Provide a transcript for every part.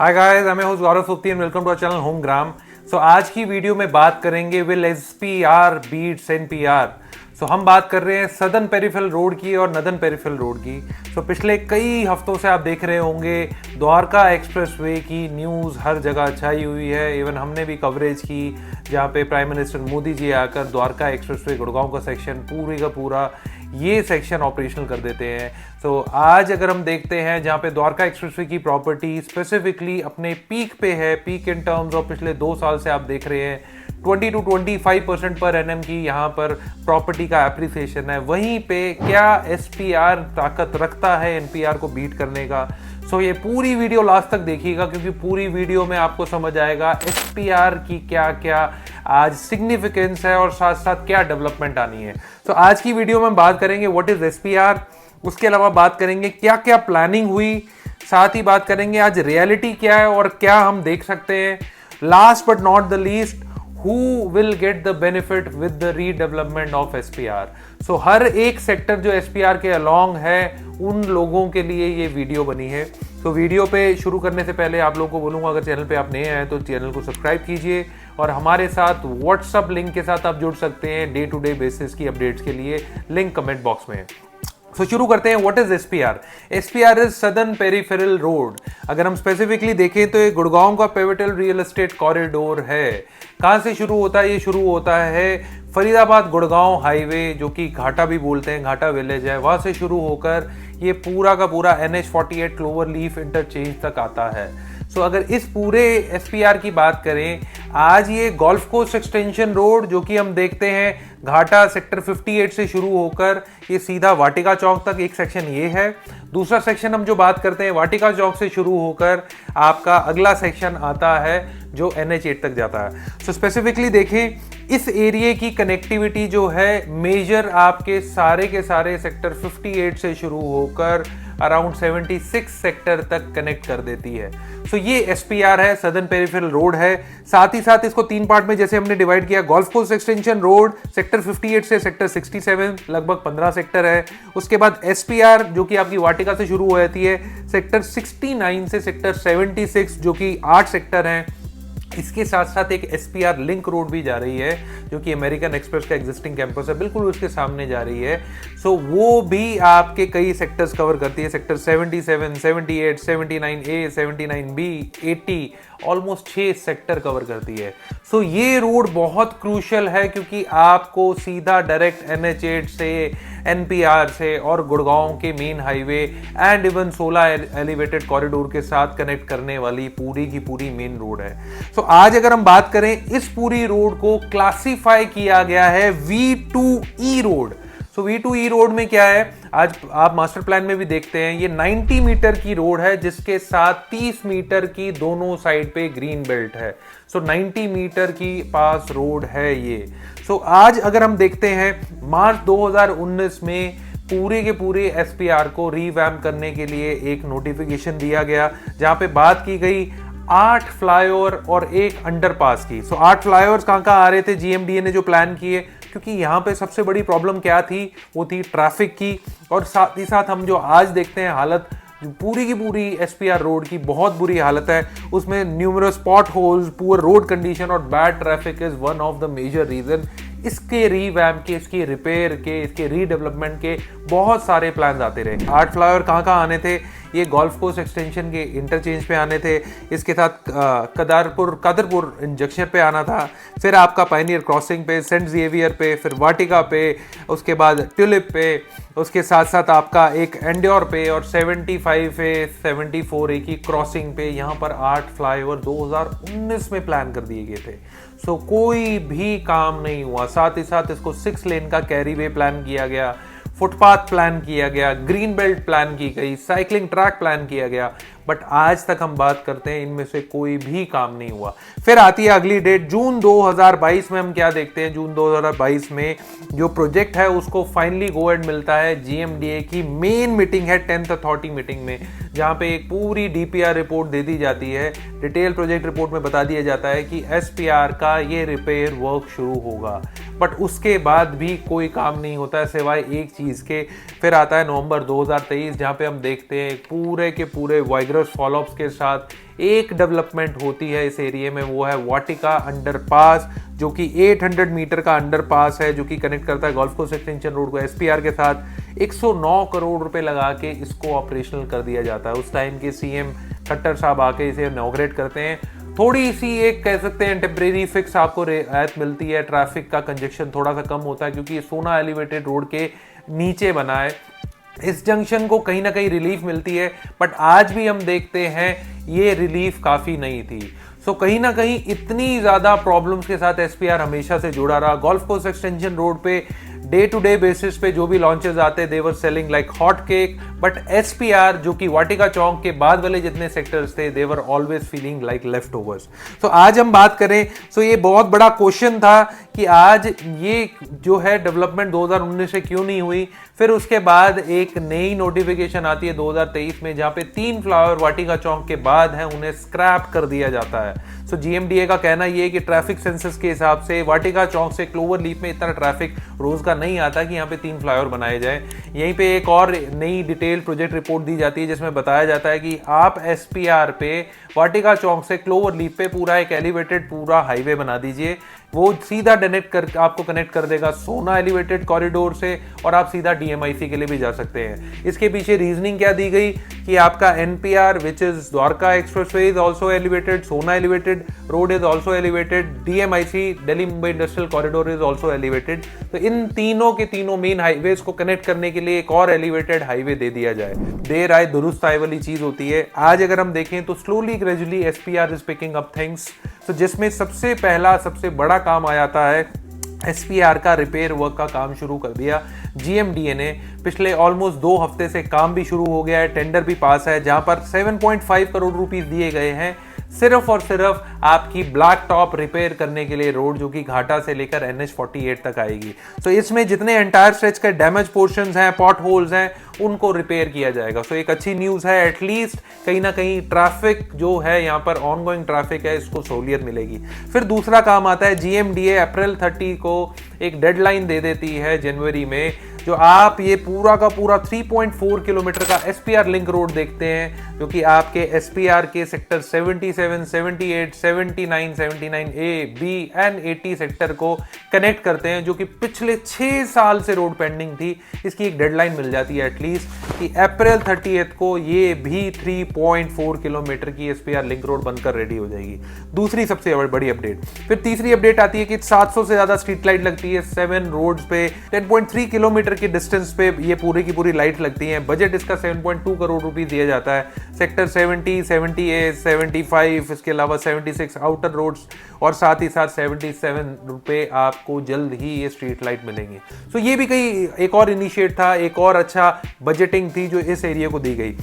हाय guys, मैं host Gaurav Supti and welcome to our channel Homegram. आज की वीडियो में बात करेंगे विल एसपीआर बीट्स एनपीआर। हम बात कर रहे हैं सदर्न पेरिफेरल रोड की और नदर्न पेरिफेरल रोड की। पिछले कई हफ्तों से आप देख रहे होंगे द्वारका एक्सप्रेसवे की न्यूज़ हर जगह छाई हुई है। इवन हमने भी कवरेज की जहाँ पे प्राइम मिनिस्टर मोदी जी आकर द्वारका एक्सप्रेसवे गुड़गांव का सेक्शन पूरे का पूरा ये सेक्शन ऑपरेशनल कर देते हैं। आज अगर हम देखते हैं जहाँ पे द्वारका एक्सप्रेसवे की प्रॉपर्टी स्पेसिफिकली अपने पीक पे है, पीक इन टर्म्स ऑफ पिछले 2 साल से आप देख रहे हैं 20 to 25% पर एनएम की यहाँ पर प्रॉपर्टी का एप्रिसिएशन है। वहीं पे क्या एसपीआर ताकत रखता है एनपीआर को बीट करने का? ये पूरी वीडियो लास्ट तक देखिएगा क्योंकि पूरी वीडियो में आपको समझ आएगा एसपीआर की क्या क्या आज सिग्निफिकेंस है और साथ साथ क्या डेवलपमेंट आनी है। आज की वीडियो में हम बात करेंगे व्हाट इज एसपीआर, उसके अलावा बात करेंगे क्या क्या प्लानिंग हुई, साथ ही बात करेंगे आज रियलिटी क्या है और क्या हम देख सकते हैं। Last but not the least, who will get the benefit with the redevelopment of SPR। हर एक सेक्टर जो SPR के along है उन लोगों के लिए ये वीडियो बनी है। वीडियो पे शुरू करने से पहले आप लोगों को बोलूँगा अगर चैनल पे आप नए हैं तो चैनल को सब्सक्राइब कीजिए और हमारे साथ व्हाट्सअप लिंक के साथ आप जुड़ सकते हैं डे टू डे बेसिस की अपडेट्स के लिए, लिंक कमेंट बॉक्स में है। शुरू करते हैं। What is SPR? SPR is southern peripheral road. अगर हम स्पेसिफिकली देखें तो ये गुड़गांव का पिवटल रियल एस्टेट कॉरिडोर है। कहाँ से शुरू होता है? ये शुरू होता है फरीदाबाद गुड़गांव हाईवे, जो कि घाटा भी बोलते हैं, घाटा विलेज है, वहां से शुरू होकर ये पूरा का पूरा NH48 क्लोवर लीफ इंटरचेंज तक आता है। अगर इस पूरे एसपीआर की बात करें, आज ये गोल्फ कोस्ट एक्सटेंशन रोड जो कि हम देखते हैं घाटा सेक्टर 58 से शुरू होकर ये सीधा वाटिका चौक तक एक सेक्शन ये है। दूसरा सेक्शन हम जो बात करते हैं वाटिका चौक से शुरू होकर आपका अगला सेक्शन आता है जो NH8 तक जाता है। स्पेसिफिकली देखें इस एरिया की कनेक्टिविटी जो है मेजर आपके सारे सेक्टर 58 से शुरू होकर अराउंड 76 सेक्टर तक कनेक्ट कर देती है। ये एसपीआर है, सदर्न पेरिफेरल रोड है। साथ ही साथ इसको 3 पार्ट में जैसे हमने डिवाइड किया, गोल्फ कोस्ट एक्सटेंशन रोड सेक्टर 58 से सेक्टर 67 लगभग 15 सेक्टर है। उसके बाद एसपीआर जो कि आपकी वाटिका से शुरू हो जाती है सेक्टर 69 से सेक्टर 76 जो कि 8 सेक्टर हैं। इसके साथ साथ एक एसपीआर लिंक रोड भी जा रही है जो कि अमेरिकन एक्सप्रेस का एग्जिस्टिंग कैंपस है, बिल्कुल उसके सामने जा रही है। वो भी आपके कई सेक्टर्स कवर करती है, sector 77, 78, 79A, 79B, 80, almost 6 sector cover करती है। ये रोड बहुत क्रूशियल है क्योंकि आपको सीधा डायरेक्ट NH8 से, NPR से और गुड़गांव के main highway and even 16 elevated corridor के साथ कनेक्ट करने वाली पूरी की पूरी मेन रोड है। आज अगर हम बात करें, इस पूरी रोड को क्लासिफाई किया गया है V2E रोड। V2E रोड में क्या है, आज आप मास्टर प्लान में भी देखते हैं, ये 90 मीटर की रोड है जिसके साथ 30 मीटर की दोनों साइड पे ग्रीन बेल्ट है। 90 मीटर की पास रोड है ये। आज अगर हम देखते हैं मार्च 2019 में पूरे के पूरे एसपीआर को रीवैम्प करने के लिए एक नोटिफिकेशन दिया गया जहां पे बात की गई 8 फ्लाईओवर और एक अंडरपास की। 8 फ्लाईओवर्स कहाँ आ रहे थे, जीएमडीए ने जो प्लान किए, क्योंकि यहाँ पे सबसे बड़ी प्रॉब्लम क्या थी, वो थी ट्रैफिक की। और साथ ही साथ हम जो आज देखते हैं हालत पूरी की पूरी एसपीआर रोड की बहुत बुरी हालत है, उसमें numerous spot holes, poor road condition और bad traffic is one of the major reason. इसके रीवैम्प के, इसके रिपेयर के, इसके रीडेवलपमेंट के बहुत सारे प्लान आते रहे। 8 फ्लाईओवर कहाँ आने थे, ये गोल्फ कोस्ट एक्सटेंशन के इंटरचेंज पे आने थे, इसके साथ कादरपुर जंक्शन पे आना था, फिर आपका पायनियर क्रॉसिंग पे, सेंट जेवियर पे, फिर वाटिका पे, उसके बाद ट्यूलिप पे, उसके साथ साथ आपका एक एंड्योर पे और 75A 74A की क्रॉसिंग पे। यहाँ पर 8 फ्लाईओवर 2019 में प्लान कर दिए गए थे। कोई भी काम नहीं हुआ। साथ ही साथ इसको 6 लेन का कैरीवे प्लान किया गया, फुटपाथ प्लान किया गया, ग्रीन बेल्ट प्लान की गई, साइकिलिंग ट्रैक प्लान किया गया, बट आज तक हम बात करते हैं इनमें से कोई भी काम नहीं हुआ। फिर आती है अगली डेट जून 2022 में। हम क्या देखते हैं, जून 2022 में जो प्रोजेक्ट है उसको फाइनली गो एड मिलता है। जीएमडीए की मेन मीटिंग है 10th अथॉरिटी मीटिंग में, जहां पे एक पूरी डीपीआर रिपोर्ट दे दी जाती है। डिटेल प्रोजेक्ट रिपोर्ट में बता दिया जाता है कि एसपीआर का ये रिपेयर वर्क शुरू होगा, बट उसके बाद भी कोई काम नहीं होता है सिवाय एक चीज के। फिर आता है नवंबर 2023 जहां पे हम देखते हैं पूरे के पूरे वाइग्रस फॉलोअप्स के साथ एक डेवलपमेंट होती है इस एरिया में, वो है वाटिका अंडरपास, जो कि 800 मीटर का अंडरपास है जो कि कनेक्ट करता है गोल्फ कोर्स एक्सटेंशन रोड को एसपीआर के साथ। 109 करोड़ रुपए लगा के इसको ऑपरेशनल कर दिया जाता है। उस टाइम के सीएम खट्टर साहब आके इसे इनॉग्रेट करते हैं। थोड़ी सी एक कह सकते हैं टेम्परेरी फिक्स आपको रियायत मिलती है, ट्रैफिक का कंजेक्शन थोड़ा सा कम होता है क्योंकि ये सोना एलिवेटेड रोड के नीचे बना है। इस जंक्शन को कहीं ना कहीं रिलीफ मिलती है, बट आज भी हम देखते हैं ये रिलीफ काफ़ी नहीं थी। सो कहीं ना कहीं इतनी ज़्यादा प्रॉब्लम्स के साथ एसपीआर हमेशा से जुड़ा रहा। गोल्फ कोर्स एक्सटेंशन रोड पे डे टू डे बेसिस पे जो भी लॉन्चेस आते they were selling like hot cake, but SPR जो कि वाटिका चौक के बाद वाले जितने सेक्टर्स थे they were always feeling like leftovers. तो आज हम बात करें तो ये बहुत बड़ा क्वेश्चन था कि आज ये जो है डेवलपमेंट 2019 से क्यों नहीं हुई। फिर उसके बाद एक नई नोटिफिकेशन आती है 2023 में, जहां पे 3 फ्लावर वाटिका चौक के बाद है उन्हें स्क्रैप कर दिया जाता है। सो जीएमडीए का कहना यह है कि ट्रैफिक सेंसस के हिसाब से वाटिका चौक से क्लोवर लीफ में इतना ट्रैफिक रोज का नहीं आता कि यहाँ पे 3 फ्लाईओवर बनाए जाए। यहीं पे एक और नई डिटेल प्रोजेक्ट रिपोर्ट दी जाती है जिसमें बताया जाता है कि आप एसपीआर पे वाटिका चौक से क्लोवर लीफ पे पूरा एक एलिवेटेड पूरा हाईवे बना दीजिए। वो सीधा आपको कनेक्ट कर देगा सोना एलिवेटेड कॉरिडोर से, और आप सीधा डीएमआईसी के लिए भी जा सकते हैं। इसके पीछे रीजनिंग क्या दी गई कि आपका NPR which is Dwarka expressway is also elevated, Sohna elevated road is also elevated, DMIC Delhi Mumbai industrial corridor is also elevated. तो इन तीनों के तीनों मेन हाईवेज को कनेक्ट करने के लिए एक और एलिवेटेड हाईवे दे दिया जाए। देर आए दुरुस्त आए वाली चीज होती है। आज अगर हम देखें तो slowly gradually SPR is picking up things. तो जिसमें सबसे पहला सबसे बड़ा काम आ जाता है एसपीआर का रिपेयर वर्क का काम शुरू कर दिया जीएमडीए ने। पिछले ऑलमोस्ट 2 हफ्ते से काम भी शुरू हो गया है, टेंडर भी पास है, जहां पर 7.5 करोड़ रुपीस दिए गए हैं सिर्फ और सिर्फ आपकी ब्लैक टॉप रिपेयर करने के लिए रोड, जो कि घाटा से लेकर NH48 तक आएगी। तो इसमें जितने एंटायर स्ट्रेच के डैमेज पोर्शंस हैं, पॉट होल्स हैं, उनको रिपेयर किया जाएगा। सो एक अच्छी न्यूज़ है, एटलीस्ट कहीं ना कहीं ट्रैफिक जो है यहाँ पर ऑनगोइंग ट्रैफिक है इसको सहूलियत मिलेगी। फिर दूसरा काम आता है जीएमडीए अप्रैल 30 को एक डेडलाइन दे देती है जनवरी में, जो आप ये पूरा का पूरा 3.4 किलोमीटर का एसपीआर लिंक रोड देखते हैं, जो कि आपके एसपीआर के sector 77, 78, 79, 79A, B and 80 sector को कनेक्ट करते हैं, जो कि पिछले 6 साल से रोड पेंडिंग थी। इसकी एक डेडलाइन मिल जाती है एटलीस्ट कि अप्रैल 30 को ये भी 3.4 किलोमीटर की एसपीआर लिंक रोड बनकर रेडी हो जाएगी। दूसरी सबसे बड़ी अपडेट। फिर तीसरी अपडेट आती है कि 700 से ज्यादा स्ट्रीट लाइट लगती है 7 रोड्स पे, 10.3 किलोमीटर की डिस्टेंस पे ये पूरी की पूरी लाइट लगती हैं। बजट इसका 7.2 करोड़ रुपए दिया जाता है। सेक्टर 70, 70A, 75, इसके अलावा 76 आउटर रोड्स और साथ ही साथ 77 रुपए आपको जल्द ही ये स्ट्रीट लाइट मिलेंगे। सो ये भी कहीं एक और इनिशिएट था, एक और अच्छा बजटिंग थी जो इस एरिया को दी गई।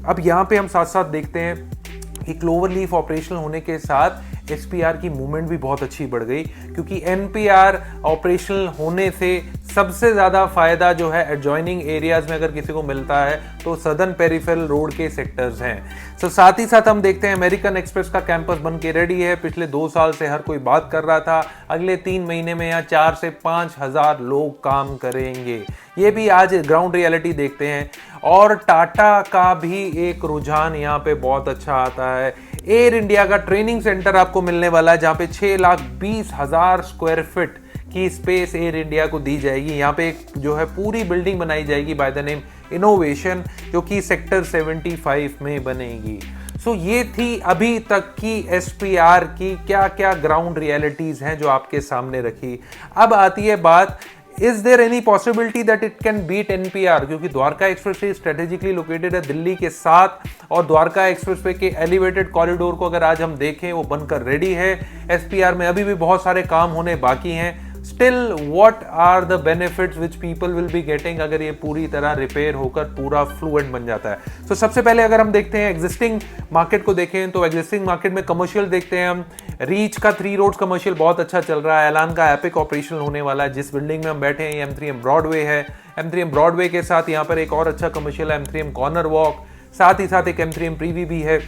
अब यहाँ पे हम साथ साथ देखते हैं कि क्लोवर लीफ ऑपरेशनल होने के साथ एसपीआर की मूवमेंट भी बहुत अच्छी बढ़ गई, क्योंकि एनपीआर ऑपरेशनल होने से सबसे ज़्यादा फायदा जो है एडजॉइनिंग एरियाज में अगर किसी को मिलता है तो सदर्न पेरिफेरल रोड के सेक्टर्स हैं। तो साथ ही साथ हम देखते हैं अमेरिकन एक्सप्रेस का कैंपस बन के रेडी है। पिछले 2 साल से हर कोई बात कर रहा था, अगले 3 महीने में यहाँ 4 से 5 हज़ार लोग काम करेंगे। ये भी आज ग्राउंड रियलिटी देखते हैं। और टाटा का भी एक रुझान यहाँ पे बहुत अच्छा आता है। एयर इंडिया का ट्रेनिंग सेंटर आपको मिलने वाला है, जहाँ पे 6,20,000 स्क्वायर फीट की स्पेस एयर इंडिया को दी जाएगी। यहाँ पे एक जो है पूरी बिल्डिंग बनाई जाएगी बाय द नेम इनोवेशन, जो कि सेक्टर 75 में बनेगी। सो ये थी अभी तक की एसपीआर की क्या क्या ग्राउंड रियलिटीज हैं जो आपके सामने रखी। अब आती है बात, is there any possibility that it can beat NPR, क्योंकि द्वारका एक्सप्रेसवे स्ट्रेटेजिकली लोकेटेड है दिल्ली के साथ, और द्वारका एक्सप्रेसवे के एलिवेटेड कॉरिडोर को अगर आज हम देखें वो बनकर रेडी है। एसपीआर में अभी भी बहुत सारे काम होने बाकी हैं। Still what are the benefits which people will be getting अगर ये पूरी तरह रिपेयर होकर पूरा फ्लुएंट बन जाता है। तो सबसे पहले अगर हम देखते हैं एग्जिस्टिंग मार्केट को देखें, तो एग्जिस्टिंग मार्केट में कमर्शियल देखते हैं हम। रीच का 3 रोड्स कमर्शियल बहुत अच्छा चल रहा है। एलान का एपिक ऑपरेशनल होने वाला है। जिस बिल्डिंग में हम बैठे हैं ये M3M ब्रॉडवे है। M3M ब्रॉडवे के साथ यहाँ पर एक और अच्छा कमर्शियल है M3M कॉर्नर वॉक, साथ ही साथ एक M3M प्रीवी भी है।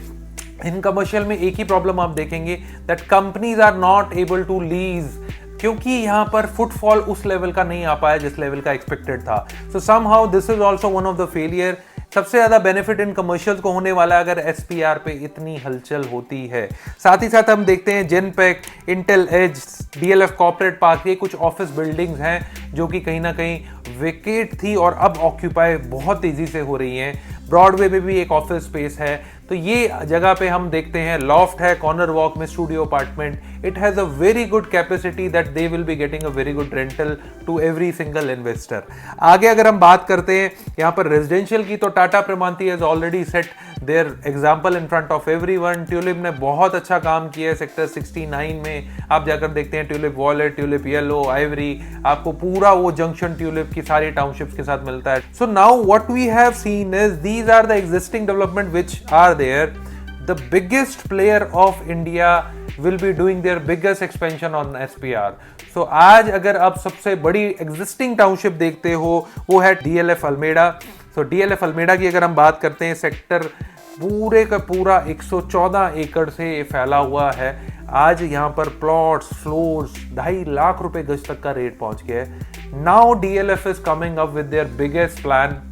इन कमर्शियल में एक ही प्रॉब्लम आप देखेंगे, that companies are not able to lease, क्योंकि यहाँ पर फुटफॉल उस लेवल का नहीं आ पाया जिस लेवल का एक्सपेक्टेड था। सो somehow this is also one of the failure. सबसे ज्यादा बेनिफिट इन कमर्शियल को होने वाला है अगर एसपीआर पे इतनी हलचल होती है। साथ ही साथ हम देखते हैं Genpact, Intel Edge, DLF corporate park, ये कुछ ऑफिस बिल्डिंग्स हैं जो कि कहीं ना कहीं वेकेट थी और अब ऑक्यूपाई बहुत तेजी से हो रही हैं। ब्रॉडवे में भी एक ऑफिस स्पेस है, तो ये जगह पे हम देखते हैं लॉफ्ट है, कॉर्नर वॉक में studio apartment. It has a very good capacity that they will be getting a very good rental to every single investor. आगे अगर हम बात करते हैं यहाँ पर रेजिडेंशियल की, तो Tata Primanti has already set their example in front of everyone. Tulip ने बहुत अच्छा काम किया है सेक्टर 69 में, आप जाकर देखते हैं tulip wallet, tulip yellow, Ivory, आपको पूरा वो जंक्शन ट्यूलिप की सारी टाउनशिप्स के साथ मिलता है। So now what we have seen is these are the existing development which are there. The biggest player of India will be doing their biggest expansion on SPR. So आज अगर आप सबसे बड़ी existing township देखते हो वो है DLF Almeda. So DLF Almeda की अगर हम बात करते हैं, सेक्टर पूरे का पूरा 114 एकड़ से फैला हुआ है। आज यहाँ पर प्लॉट्स, फ्लोर्स 2.5 लाख रुपए गज तक का रेट पहुंच गया है। Now DLF is coming up with their biggest plan.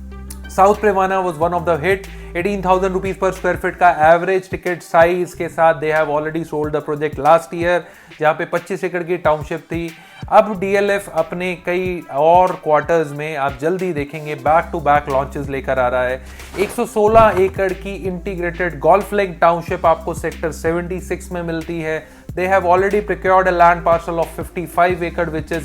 South Prevana was one of the hit, 18,000 rupees per square feet का एवरेज टिकट साइज के साथ they have already sold the project last year, जहां पे 25 एकड़ की township थी। अब DLF अपने कई और क्वार्टर्स में आप जल्दी देखेंगे बैक टू बैक लॉन्चेस लेकर आ रहा है। 116 एकड़ की इंटीग्रेटेड गोल्फ लेक टाउनशिप आपको सेक्टर 76 में मिलती है। दे have already procured a land parcel of 55 एकड़ which is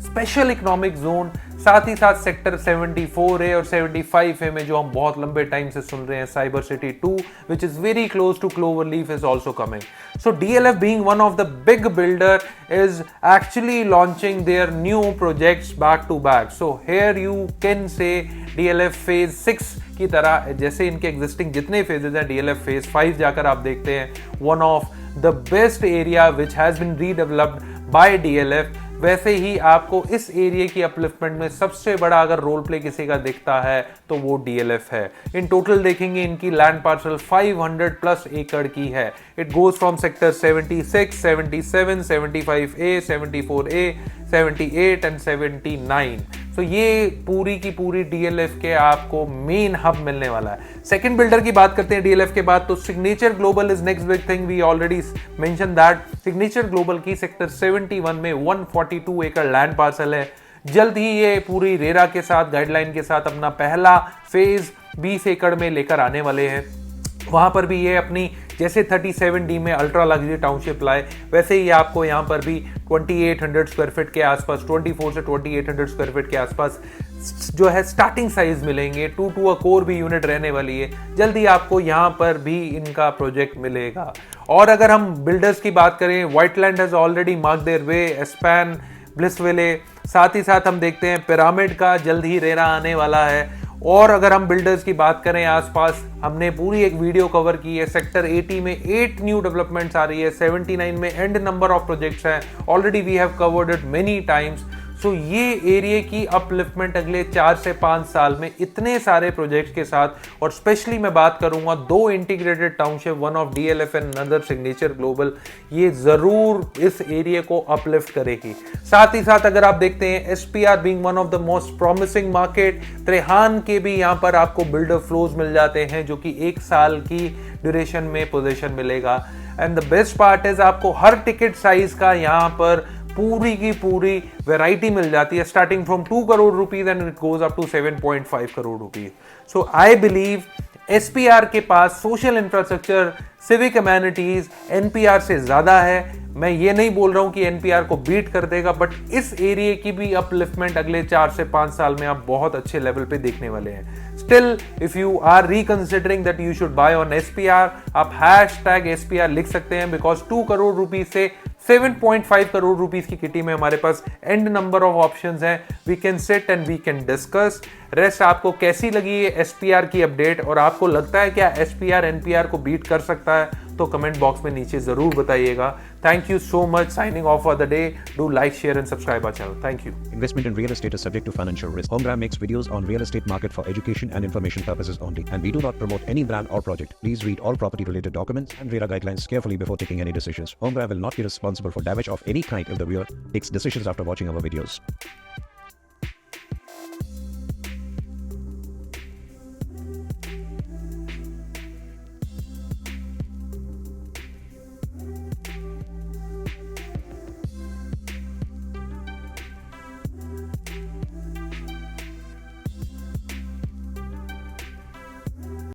special economic zone. साथ ही साथ सेक्टर 74A और 75A में जो हम बहुत लंबे टाइम से सुन रहे हैं, cyber city 2 which is very close to Cloverleaf is also coming. So DLF being one of the big builder is actually launching their new projects back to back. So here you can say DLF phase 6 की तरह, जैसे इनके existing जितने phases हैं, DLF phase 5 जाकर आप देखते हैं one of the best area which has been redeveloped by DLF। वैसे ही आपको इस एरिया की अपलिफ्टमेंट में सबसे बड़ा अगर रोल प्ले किसी का दिखता है तो वो डीएलएफ है। इन टोटल देखेंगे इनकी लैंड पार्सल 500 प्लस एकड़ की है। It goes from sector 76, 77, 75A, 74A, 78 and 79। तो ये पूरी की पूरी डीएलएफ के आपको मेन हब मिलने वाला है। सेकंड बिल्डर की बात करते हैं डीएलएफ के बाद, तो Signature Global is next big thing. We already mention that Signature Global की सेक्टर 71 में 142 एकड़ लैंड पार्सल है। जल्द ही ये पूरी रेरा के साथ, गाइडलाइन के साथ अपना पहला फेज 20 एकड़ में लेकर आने वाले हैं। वहां पर भी ये अपनी जैसे 37D में अल्ट्रा लग्जरी टाउनशिप लाए, वैसे ही आपको यहाँ पर भी 2800 स्क्वायर फीट के आसपास, 24 से 2800 स्क्वायर फीट के आसपास जो है स्टार्टिंग साइज मिलेंगे। 2 कोर भी यूनिट रहने वाली है। जल्दी आपको यहाँ पर भी इनका प्रोजेक्ट मिलेगा। और अगर हम बिल्डर्स की बात करें, Whiteland has already mark their way, Aspen, Blissville, साथ ही साथ हम देखते हैं पिरामिड का जल्द ही रेरा आने वाला है। और अगर हम बिल्डर्स की बात करें आसपास, हमने पूरी एक वीडियो कवर की है। सेक्टर 80 में 8 न्यू डेवलपमेंट्स आ रही है, 79 में एंड नंबर ऑफ प्रोजेक्ट्स हैं। Already we have covered it many times. So ये एरिया की अपलिफ्टमेंट अगले 4 से 5 साल में इतने सारे प्रोजेक्ट्स के साथ, और स्पेशली मैं बात करूंगा 2 integrated township, one of DLF and another signature global, ये जरूर इस एरिया को अपलिफ्ट करेगी। साथ ही साथ अगर आप देखते हैं SPR being one of the most promising market, Trehan के भी यहाँ पर आपको बिल्डर फ्लोज मिल जाते हैं जो कि 1 साल की ड्यूरेशन में पोजीशन मिलेगा। And the best part is आपको हर टिकट साइज का यहाँ पर पूरी की पूरी वैरायटी मिल जाती है, starting from 2 crore rupees and it goes up to 7.5 crore rupees. So I believe SPR के पास social infrastructure, civic amenities NPR से ज्यादा है। मैं ये नहीं बोल रहा हूं कि एनपीआर को बीट कर देगा, बट इस एरिया की भी अपलिफ्टमेंट अगले 4 से 5 साल में आप बहुत अच्छे लेवल पे देखने वाले हैं। Still if you are reconsidering that you should buy on SPR, आप #SPR लिख सकते हैं, बिकॉज 2 करोड़ रुपीज से 7.5 करोड़ रुपीस की किटी में हमारे पास एंड नंबर ऑफ ऑप्शंस हैं। We can sit and we can discuss. Rest आपको कैसी लगी ये एसपीआर की अपडेट, और आपको लगता है क्या एसपीआर एनपीआर को बीट कर सकता है, तो कमेंट बॉक्स में नीचे जरूर बताइएगा। Thank you so much. Signing off for the day. Do like, share and subscribe our channel. Thank you. Investment in real estate is subject to financial risk. Homegram makes videos on real estate market for education and information purposes only, and we do not promote any brand or project. Please read all property related documents and RERA guidelines carefully before taking any decisions. Homegram will not be responsible for damage of any kind if the viewer takes decisions after watching our videos.